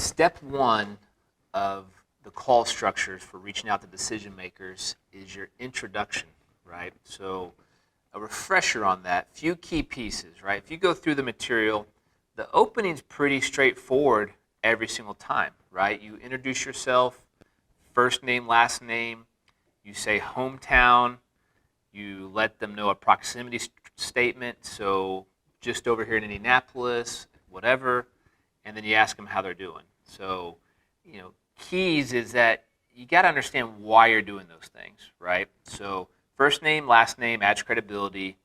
Step one of the call structures for reaching out to decision makers is your introduction, right? So a refresher on that, few key pieces, right? If you go through the material, the opening's pretty straightforward every single time, right? You introduce yourself, first name, last name, you say hometown, you let them know a proximity statement, so just over here in Indianapolis, whatever, and then you ask them how they're doing. So, keys is that you got to understand why you're doing those things, right? So first name, last name adds credibility.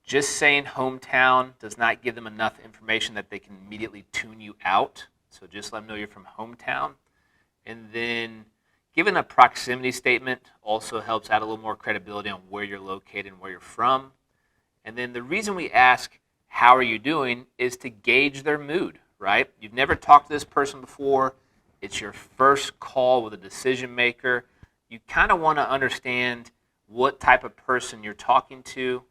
Just saying hometown does not give them enough information that they can immediately tune you out. So just let them know you're from hometown. And then giving a proximity statement also helps add a little more credibility on where you're located and where you're from. And then the reason we ask, how are you doing, is to gauge their mood, right? You've never talked to this person before. It's your first call with a decision maker. You kind of want to understand what type of person you're talking to,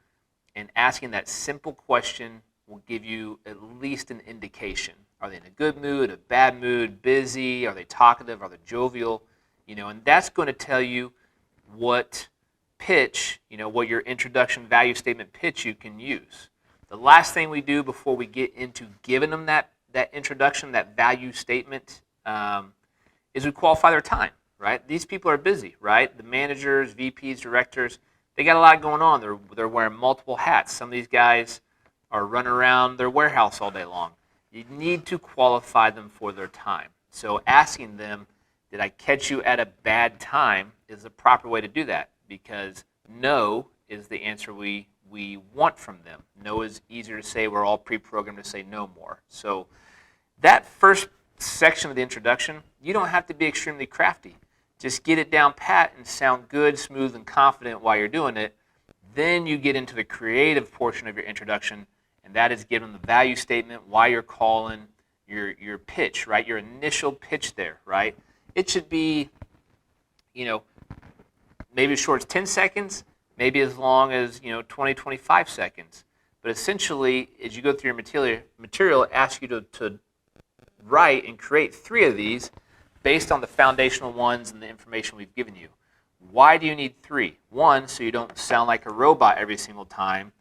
and asking that simple question will give you at least an indication. Are they in a good mood, a bad mood, busy? Are they talkative? Are they jovial? And that's going to tell you what pitch, what your introduction value statement pitch you can use. The last thing we do before we get into giving them that introduction, that value statement, is we qualify their time, right? These people are busy, right? The managers, VPs, directors, they got a lot going on. They're wearing multiple hats. Some of these guys are running around their warehouse all day long. You need to qualify them for their time. So asking them, did I catch you at a bad time, is the proper way to do that, because no is the answer we want from them. No is easier to say. We're all pre-programmed to say no more. So that first section of the introduction, you don't have to be extremely crafty. Just get it down pat and sound good, smooth, and confident while you're doing it. Then you get into the creative portion of your introduction, and that is giving the value statement, why you're calling, your pitch, right? Your initial pitch there, right? It should be, maybe as short as 10 seconds, maybe as long as, 20, 25 seconds. But essentially, as you go through your material, it asks you to write and create 3 of these based on the foundational ones and the information we've given you. Why do you need 3? 1, so you don't sound like a robot every single time,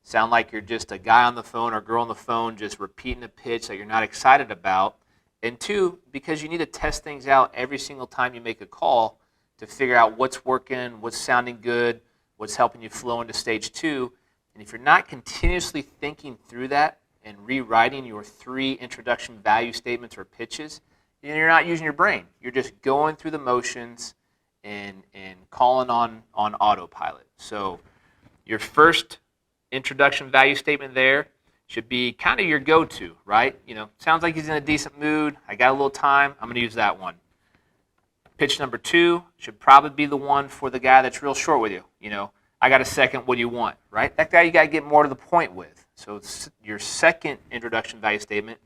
sound like you're just a guy on the phone or girl on the phone just repeating a pitch that you're not excited about. And 2, because you need to test things out every single time you make a call to figure out what's working, what's sounding good, what's helping you flow into stage 2. And if you're not continuously thinking through that and rewriting your 3 introduction value statements or pitches, then you're not using your brain. You're just going through the motions and calling on autopilot. So your first introduction value statement there should be kind of your go-to, right? Sounds like he's in a decent mood. I got a little time. I'm going to use that one. Pitch number 2 should probably be the one for the guy that's real short with you. I got a second. What do you want, right? That guy you got to get more to the point with. So your second introduction value statement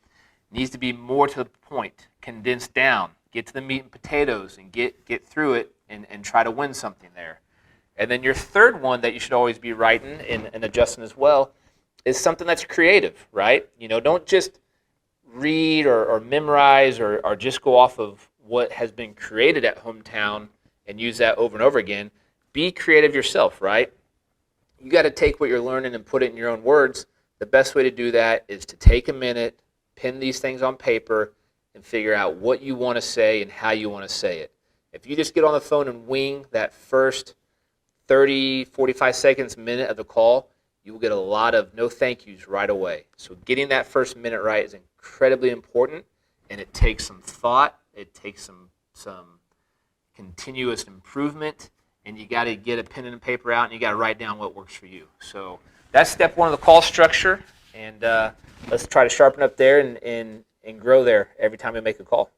needs to be more to the point, condensed down, get to the meat and potatoes, and get through it and try to win something there. And then your third one that you should always be writing and adjusting as well is something that's creative, right? Don't just read or memorize or just go off of what has been created at hometown and use that over and over again. Be creative yourself, right? You got to take what you're learning and put it in your own words. The best way to do that is to take a minute, pen these things on paper, and figure out what you want to say and how you want to say it. If you just get on the phone and wing that first 30, 45 seconds, minute of the call, you will get a lot of no thank yous right away. So getting that first minute right is incredibly important, and it takes some thought, it takes some continuous improvement, and you got to get a pen and paper out, and you got to write down what works for you. So that's step 1 of the call structure, and let's try to sharpen up there and grow there every time we make a call.